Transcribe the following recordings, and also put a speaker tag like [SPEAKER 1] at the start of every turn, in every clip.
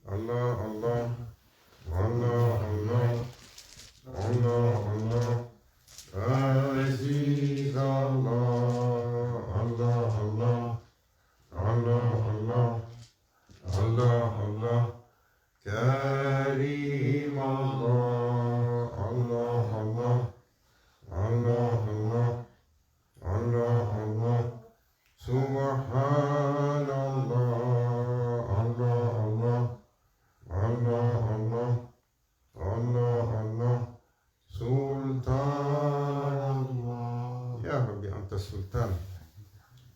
[SPEAKER 1] Allah, Allah, Allah, Allah, Allah, Allah, Aziz Allah, Allah, Allah, Allah, Allah, Allah, Allah, Karim Allah, Allah, Allah, Allah, Allah, Allah, Allah, Subhanallah, Allah, Allah, Allah, Allah, Allah, Allah, Sultan Allah. Ya Rabbi, Anta Sultan.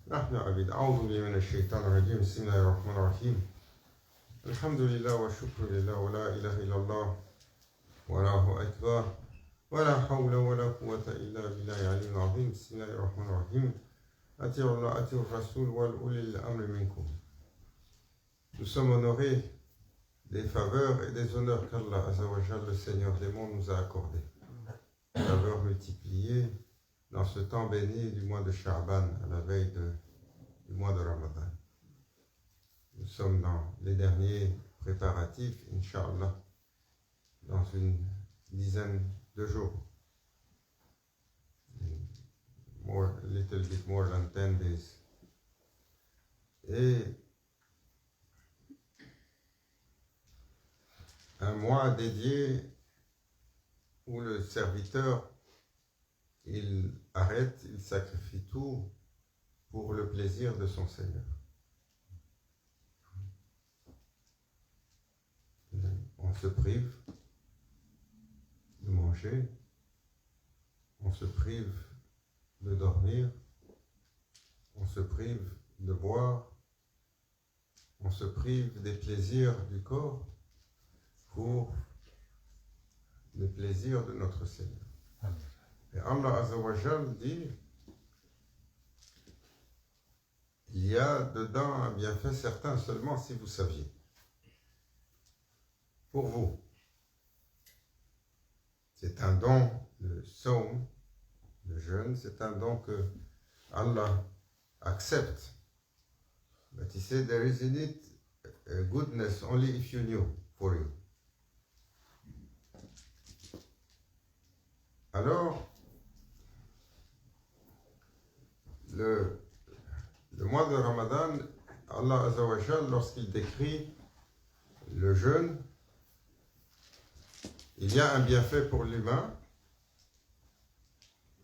[SPEAKER 1] نحن عبيد. أعوذ بالله من الشيطان الرجيم. بسم الله الرحمن الرحيم. الحمد لله والشكر لله ولا إله إلا الله والله أكبر ولا حول ولا قوة إلا بالله العلي العظيم. بسم الله الرحمن الرحيم. أطيعوا الله أطيعوا الرسول وأولي الأمر منكم. Nous sommes honorés des faveurs et des honneurs qu'Allah Azzawajal, le Seigneur des mondes, nous a accordés. Faveurs multipliées dans ce temps béni du mois de Sha'ban, à la veille du mois de Ramadan. Nous sommes dans les derniers préparatifs, Inch'Allah, dans une dizaine de jours. A little bit more than 10 days. Et un mois dédié où le serviteur, il arrête, il sacrifie tout pour le plaisir de son Seigneur. On se prive de manger, on se prive de dormir, on se prive de boire, on se prive des plaisirs du corps pour le plaisir de notre Seigneur. Et Allah Azzawajal dit, il y a dedans un bienfait certain seulement si vous saviez. Pour vous. C'est un don, le saum, le jeûne, c'est un don que Allah accepte. But he said there is in it a goodness only if you knew for you. Alors, le mois de Ramadan, Allah Azzawajal, lorsqu'il décrit le jeûne, il y a un bienfait pour l'humain,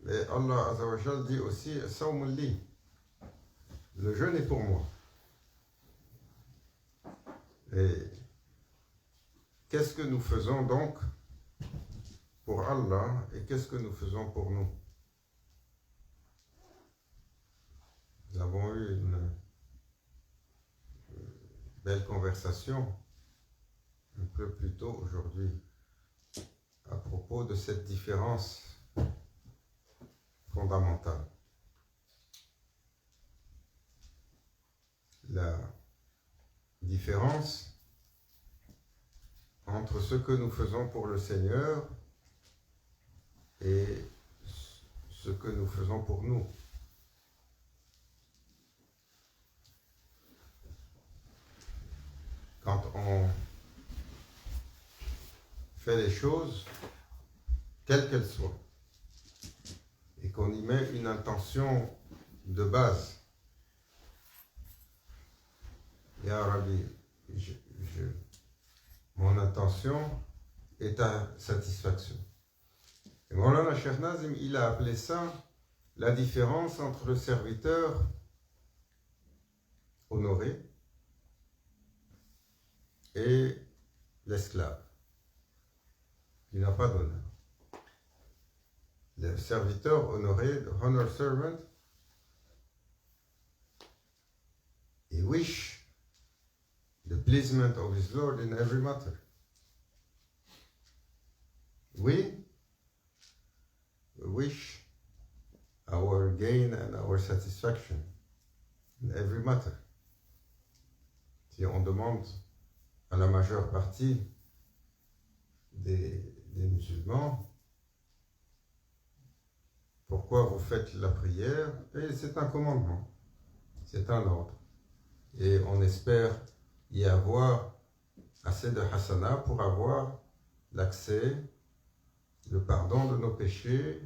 [SPEAKER 1] mais Allah Azzawajal dit aussi « Sawmul li », le jeûne est pour moi. Et qu'est-ce que nous faisons donc pour Allah et qu'est-ce que nous faisons pour nous? Nous avons eu une belle conversation un peu plus tôt aujourd'hui à propos de cette différence fondamentale. La différence entre ce que nous faisons pour le Seigneur et ce que nous faisons pour nous. Quand on fait les choses, quelles qu'elles soient, et qu'on y met une intention de base. Ya Rabbi, mon intention est ta satisfaction. Et Maulana Cheikh Nazim, il a appelé ça la différence entre le serviteur honoré et l'esclave qui n'a pas d'honneur. Le serviteur honoré, the honor servant, he wish the pleasement of his Lord in every matter. We wish our gain and our satisfaction in every matter. Si on demande à la majeure partie des musulmans pourquoi vous faites la prière, et c'est un commandement, c'est un ordre. Et on espère y avoir assez de hasana pour avoir l'accès, le pardon de nos péchés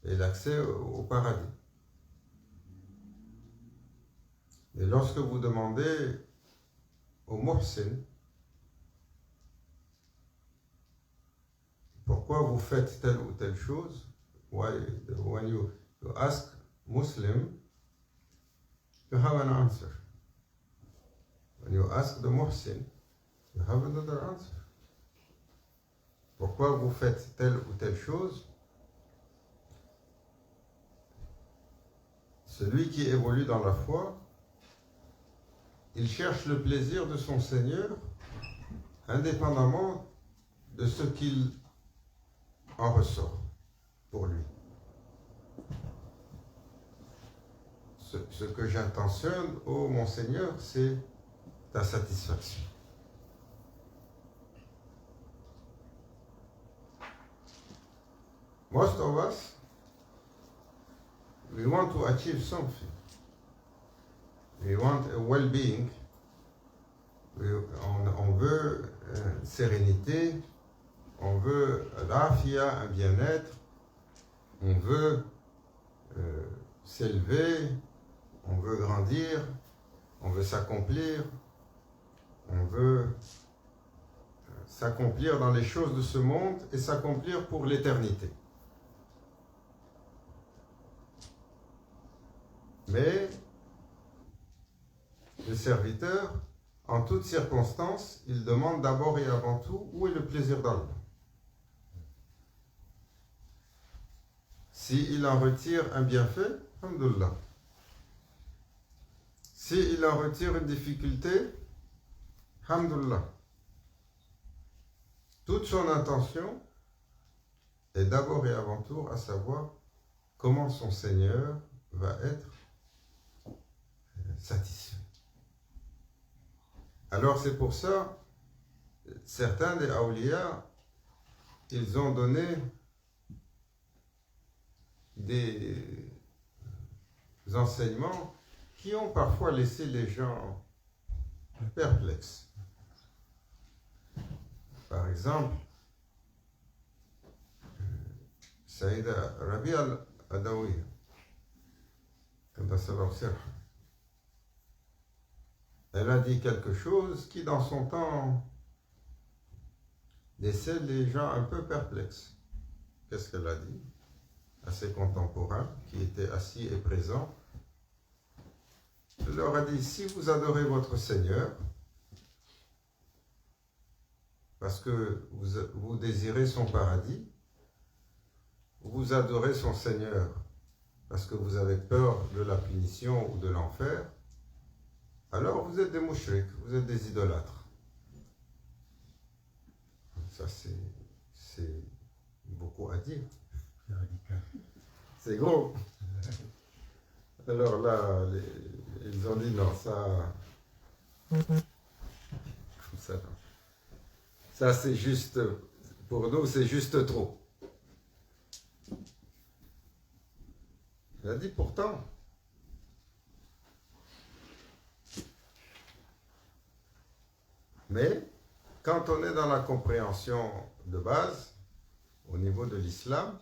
[SPEAKER 1] et l'accès au paradis. Et lorsque vous demandez au muhsin pourquoi vous faites telle ou telle chose, when you ask Muslim, you have an answer. When you ask the muhsin, you have another answer. Pourquoi vous faites telle ou telle chose? Celui qui évolue dans la foi, il cherche le plaisir de son Seigneur indépendamment de ce qu'il en ressort pour lui. Ce que j'intentionne, ô mon Seigneur, c'est ta satisfaction. Most of us, we want to achieve something. We want a well-being. On veut une sérénité, on veut l'afia, un bien-être, on veut s'élever, on veut grandir, on veut s'accomplir, on veut s'accomplir dans les choses de ce monde et s'accomplir pour l'éternité. Mais le serviteur, en toutes circonstances, il demande d'abord et avant tout où est le plaisir d'Allah. S'il en retire un bienfait, alhamdoulilah. S'il en retire une difficulté, alhamdoulilah. Toute son intention est d'abord et avant tout à savoir comment son Seigneur va être satisfait. Alors c'est pour ça, certains des awliya, ils ont donné des enseignements qui ont parfois laissé les gens perplexes. Par exemple, Saïda Rabi al-Adawiya, elle a dit quelque chose qui, dans son temps, laissait les gens un peu perplexes. Qu'est-ce qu'elle a dit à ses contemporains qui étaient assis et présents? Elle leur a dit, si vous adorez votre Seigneur, parce que vous désirez son paradis, vous adorez son Seigneur parce que vous avez peur de la punition ou de l'enfer, alors vous êtes des mouchriks, vous êtes des idolâtres. Ça, c'est beaucoup à dire.
[SPEAKER 2] C'est radical.
[SPEAKER 1] C'est gros. Alors là, ils ont dit non, ça... Ça, non. Ça c'est juste, pour nous, c'est juste trop. Il a dit pourtant. Mais, quand on est dans la compréhension de base, au niveau de l'islam,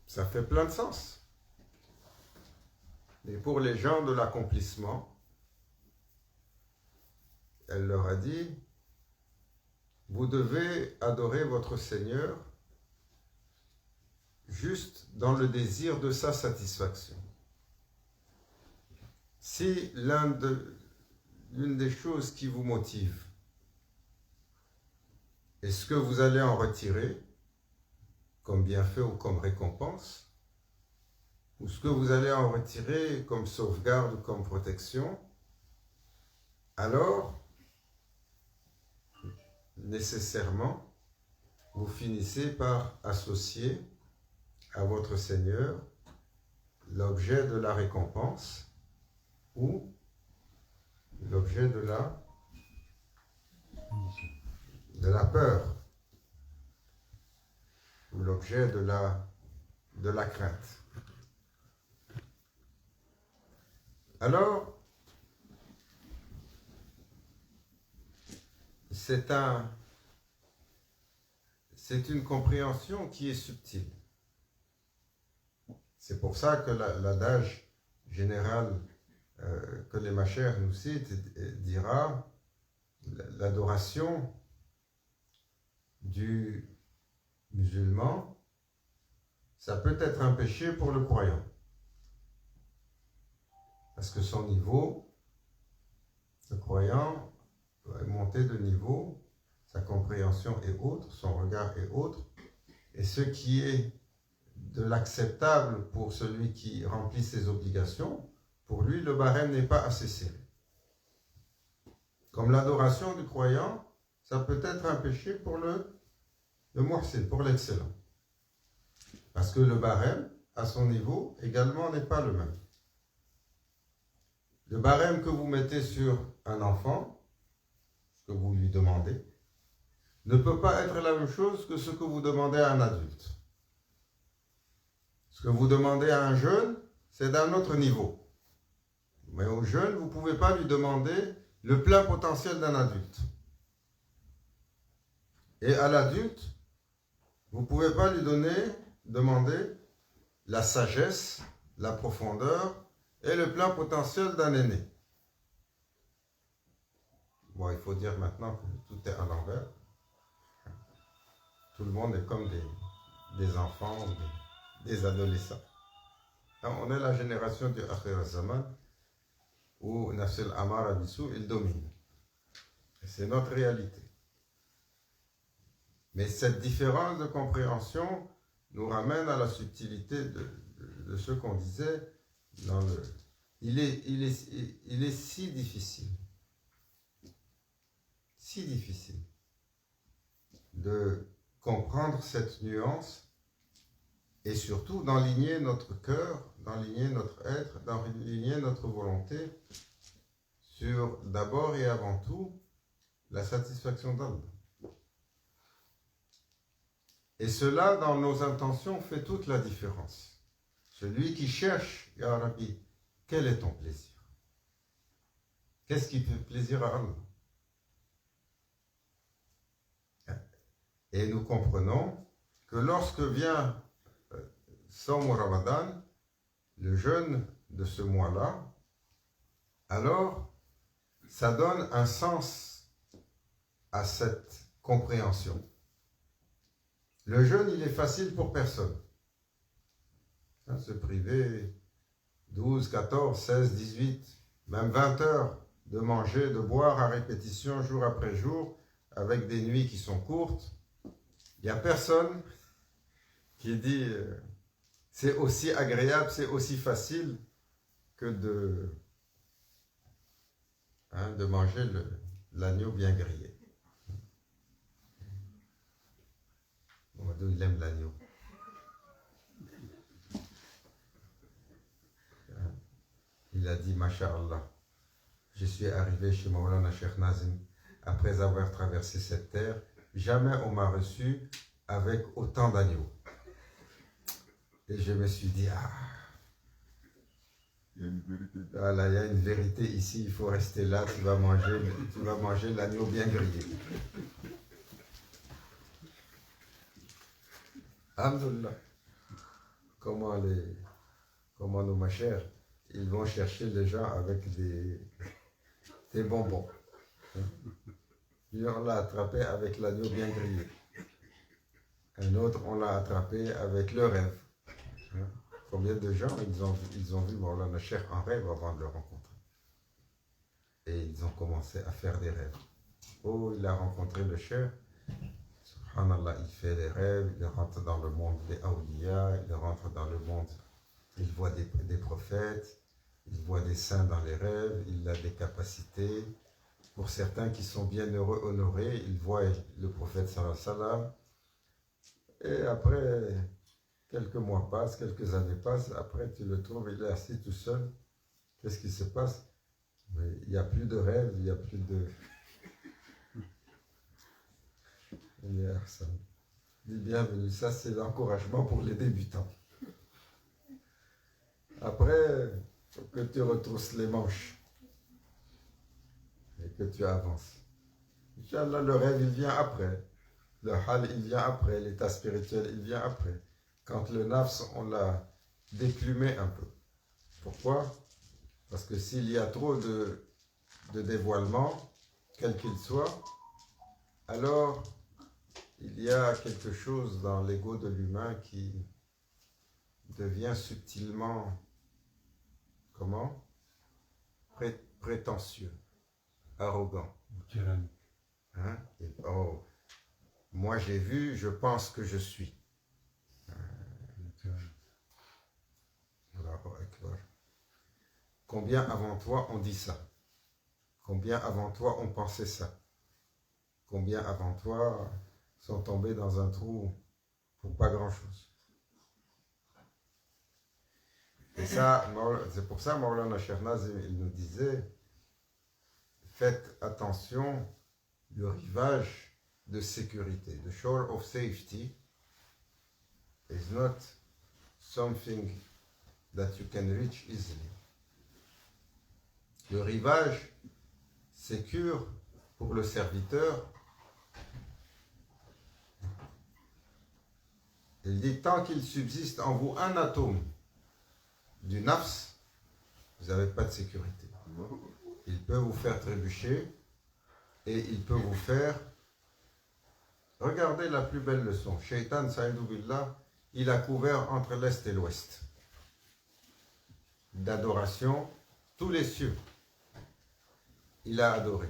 [SPEAKER 1] ça fait plein de sens. Et pour les gens de l'accomplissement, elle leur a dit, vous devez adorer votre Seigneur juste dans le désir de sa satisfaction. Si l'une des choses qui vous motive est ce que vous allez en retirer comme bienfait ou comme récompense, ou ce que vous allez en retirer comme sauvegarde ou comme protection, alors nécessairement vous finissez par associer à votre Seigneur l'objet de la récompense ou l'objet de la peur ou l'objet de la crainte. Alors, c'est une compréhension qui est subtile. C'est pour ça que l'adage général que les machères nous citent dira l'adoration du musulman, ça peut être un péché pour le croyant. Parce que son niveau, le croyant doit monter de niveau, sa compréhension est autre, son regard est autre, et ce qui est de l'acceptable pour celui qui remplit ses obligations, pour lui, le barème n'est pas assez serré. Comme l'adoration du croyant, ça peut être un péché pour le muhsin, pour l'excellent. Parce que le barème, à son niveau, également n'est pas le même. Le barème que vous mettez sur un enfant, ce que vous lui demandez, ne peut pas être la même chose que ce que vous demandez à un adulte. Ce que vous demandez à un jeune, c'est d'un autre niveau. Mais au jeune, vous ne pouvez pas lui demander le plein potentiel d'un adulte. Et à l'adulte, vous ne pouvez pas lui demander la sagesse, la profondeur et le plein potentiel d'un aîné. Bon, il faut dire maintenant que tout est à l'envers. Tout le monde est comme des enfants, des adolescents. Alors, on est la génération du Akhir al-Zaman où Nafs al-Amara Bissou, il domine. Et c'est notre réalité. Mais cette différence de compréhension nous ramène à la subtilité de ce qu'on disait dans le... Il est si difficile de comprendre cette nuance et surtout d'enligner notre cœur, d'enligner notre être, d'enligner notre volonté sur d'abord et avant tout la satisfaction d'Allah. Et cela, dans nos intentions, fait toute la différence. Celui qui cherche, Ya Rabbi, quel est ton plaisir? Qu'est-ce qui fait plaisir à Allah? Et nous comprenons que lorsque vient Somme Ramadan, le jeûne de ce mois-là, alors ça donne un sens à cette compréhension. Le jeûne, il est facile pour personne. Se priver 12, 14, 16, 18, même 20 heures de manger, de boire à répétition jour après jour, avec des nuits qui sont courtes. Il n'y a personne qui dit c'est aussi agréable, c'est aussi facile que de manger l'agneau bien grillé. Mamadou, il aime l'agneau. Il a dit, Masha'Allah, je suis arrivé chez Maulana Cheikh Nazim après avoir traversé cette terre. Jamais on m'a reçu avec autant d'agneaux. Et je me suis dit, il y a une vérité. Voilà, il y a une vérité ici, il faut rester là, tu vas manger l'agneau bien grillé. Alhamdulillah. Comment nos machères, ils vont chercher les gens avec des bonbons. Lui, on l'a attrapé avec l'agneau bien grillé. Un autre, on l'a attrapé avec le rêve. Combien de gens ils ont vu Maulana Cheikh en rêve avant de le rencontrer. Et ils ont commencé à faire des rêves. Oh, il a rencontré le Cheikh. Subhanallah, il fait des rêves, il rentre dans le monde des awliya, il rentre dans le monde, il voit des prophètes, il voit des saints dans les rêves, il a des capacités. Pour certains qui sont bien heureux, honorés, ils voient le prophète sallallahu alayhi wa sallam. Et après, quelques mois passent, quelques années passent, après tu le trouves, il est assis tout seul. Qu'est-ce qui se passe? Mais il n'y a plus de rêve, il n'y a plus de... Bienvenue, ça c'est l'encouragement pour les débutants. Après, il faut que tu retrousses les manches et que tu avances. Inch'Allah, le rêve, il vient après. Le hal, il vient après. L'état spirituel, il vient après. Quand le nafs, on l'a déplumé un peu. Pourquoi? Parce que s'il y a trop de dévoilement, quel qu'il soit, alors il y a quelque chose dans l'ego de l'humain qui devient subtilement, comment? Prétentieux, arrogant. Hein? Et, oh, moi j'ai vu, je pense que je suis. Combien avant toi on dit ça? Combien avant toi on pensait ça? Combien avant toi sont tombés dans un trou pour pas grand-chose? Et ça, c'est pour ça Maulana Cheikh Nazim, il nous disait, faites attention, le rivage de sécurité, the shore of safety is not something that you can reach easily. Le rivage sécure pour le serviteur. Il dit, tant qu'il subsiste en vous un atome du nafs, vous n'avez pas de sécurité. Il peut vous faire trébucher et il peut vous faire... Regardez la plus belle leçon. Shaitan, Saïdou Billah, il a couvert entre l'Est et l'Ouest d'adoration tous les cieux. Il a adoré.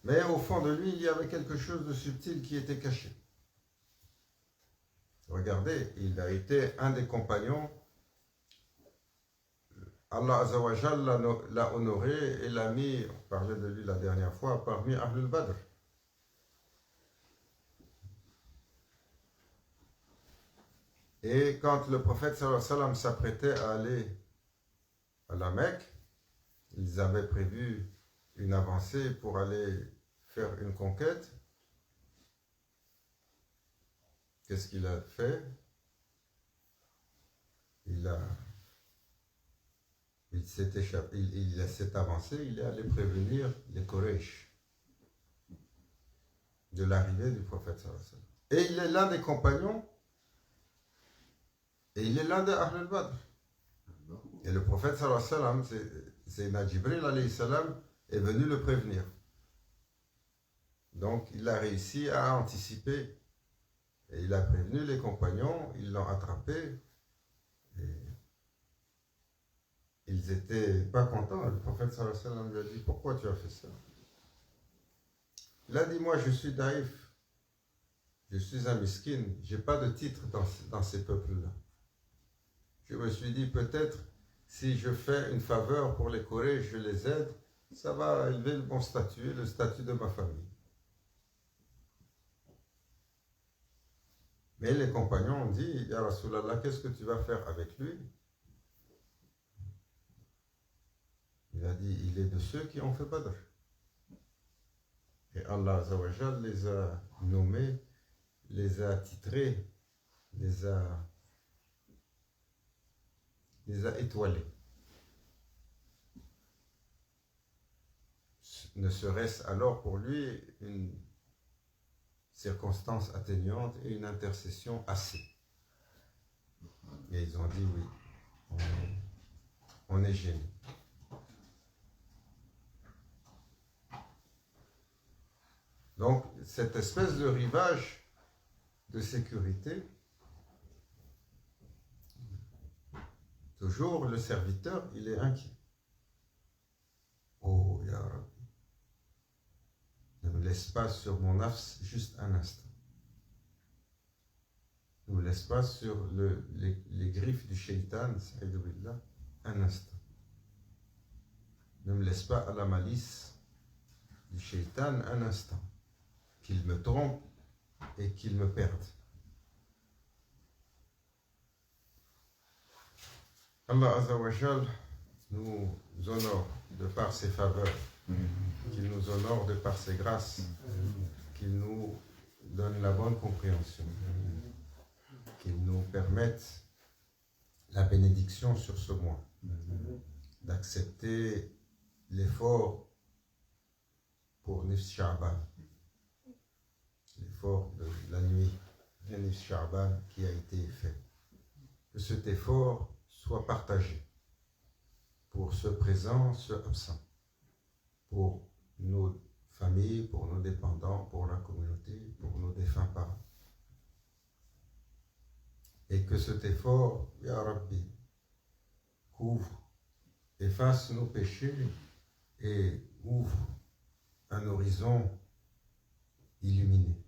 [SPEAKER 1] Mais au fond de lui, il y avait quelque chose de subtil qui était caché. Regardez, il a été un des compagnons. Allah Azzawajal l'a honoré et l'a mis, on parlait de lui la dernière fois, parmi Ahlul Badr. Et quand le prophète sallallahu alayhi wa sallam s'apprêtait à aller à la Mecque, ils avaient prévu une avancée pour aller faire une conquête. Qu'est-ce qu'il a fait? Il s'est échappé, il s'est avancé, il est allé prévenir les Quraysh de l'arrivée du prophète sallallahu alayhi wa sallam. Et il est l'un des compagnons, et il est l'un des Ahlul Badr. Et le prophète sallallahu alayhi wa sallam, c'est Jibril alayhi salam, est venu le prévenir. Donc il a réussi à anticiper. Et il a prévenu les compagnons, ils l'ont attrapé. Et ils n'étaient pas contents. Le prophète sallallahu alayhi wa sallam lui a dit, pourquoi tu as fait ça? Il a dit, moi je suis daïf, je suis un miskin, je n'ai pas de titre dans ces peuples-là. Je me suis dit, peut-être, si je fais une faveur pour les Corées, je les aide, ça va élever mon statut, le statut de ma famille. Mais les compagnons ont dit, Ya Rasulallah, qu'est-ce que tu vas faire avec lui? Il a dit, il est de ceux qui ont fait Badr. Et Allah Azzawajal les a nommés, les a titrés, les a étoilés. Ne serait-ce alors pour lui une circonstance atténuante et une intercession assez. Et ils ont dit oui, on est gêné. Donc cette espèce de rivage de sécurité, toujours le serviteur, il est inquiet. Oh, Ya Rabbi, ne me laisse pas sur mon nafs juste un instant. Ne me laisse pas sur les griffes du shaitan, Saïdou Billah, un instant. Ne me laisse pas à la malice du shaitan un instant. Qu'il me trompe et qu'il me perde. Allah Azzawajal nous honore de par ses faveurs, qu'il nous honore de par ses grâces, qu'il nous donne la bonne compréhension, qu'il nous permette la bénédiction sur ce mois, d'accepter l'effort pour Nifs Sha'ban, l'effort de la nuit, Nif Sha'ban, qui a été fait. Que cet effort soit partagé pour ceux présents, ceux absents, pour nos familles, pour nos dépendants, pour la communauté, pour nos défunts parents. Et que cet effort, Ya Rabbi, couvre, efface nos péchés et ouvre un horizon illuminé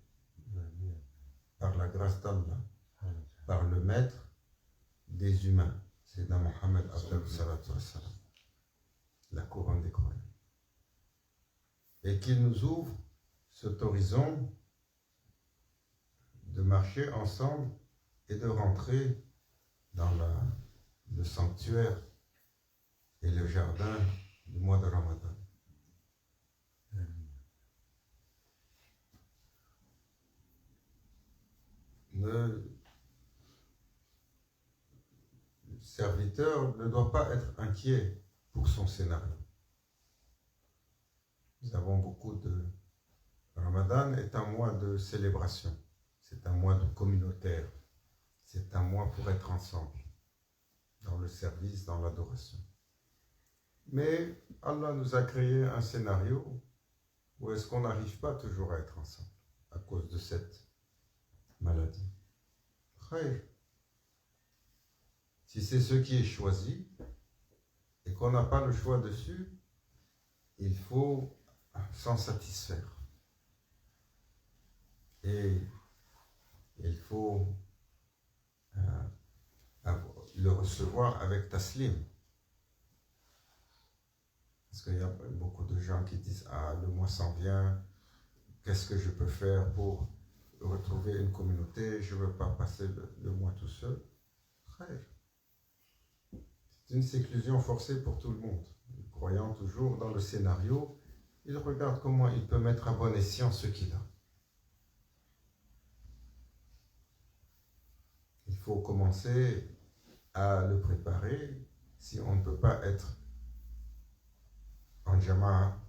[SPEAKER 1] par la grâce d'Allah, par le maître des humains, c'est dans Mohammed Abdel Salatu Wassalam, la couronne des croyants. Et qu'il nous ouvre cet horizon de marcher ensemble et de rentrer dans le sanctuaire et le jardin du mois de Ramadan. Le serviteur ne doit pas être inquiet pour son scénario. Nous avons beaucoup de... Ramadan est un mois de célébration, c'est un mois de communautaire, c'est un mois pour être ensemble, dans le service, dans l'adoration. Mais Allah nous a créé un scénario où est-ce qu'on n'arrive pas toujours à être ensemble à cause de cette maladie. Khayr. Si c'est ce qui est choisi et qu'on n'a pas le choix dessus, il faut s'en satisfaire. Et il faut le recevoir avec taslim. Parce qu'il y a beaucoup de gens qui disent « Ah, le mois s'en vient, qu'est-ce que je peux faire pour retrouver une communauté? Je ne veux pas passer le mois tout seul. » C'est une séclusion forcée pour tout le monde. Croyant toujours dans le scénario, il regarde comment il peut mettre à bon escient ce qu'il a. Il faut commencer à le préparer. Si on ne peut pas être en jama'a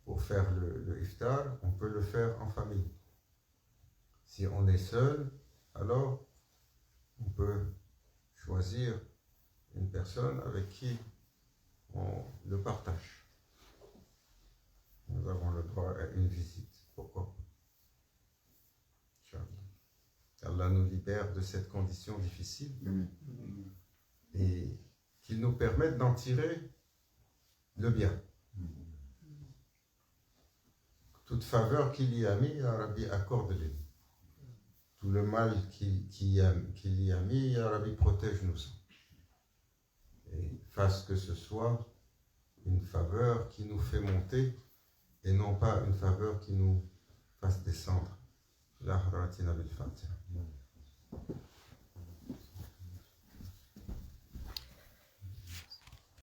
[SPEAKER 1] pour faire le iftar, on peut le faire en famille. Si on est seul, alors on peut choisir une personne avec qui on le partage. Nous avons le droit à une visite. Pourquoi pas? Allah nous libère de cette condition difficile et qu'il nous permette d'en tirer le bien. Toute faveur qu'il y a mis, Ya Rabbi, accorde-les. Tout le mal qu'il y a mis, Ya Rabbi, protège-nous. Et fasse que ce soit une faveur qui nous fait monter et non pas une faveur qui nous fasse descendre. La haratina bil Fatiha.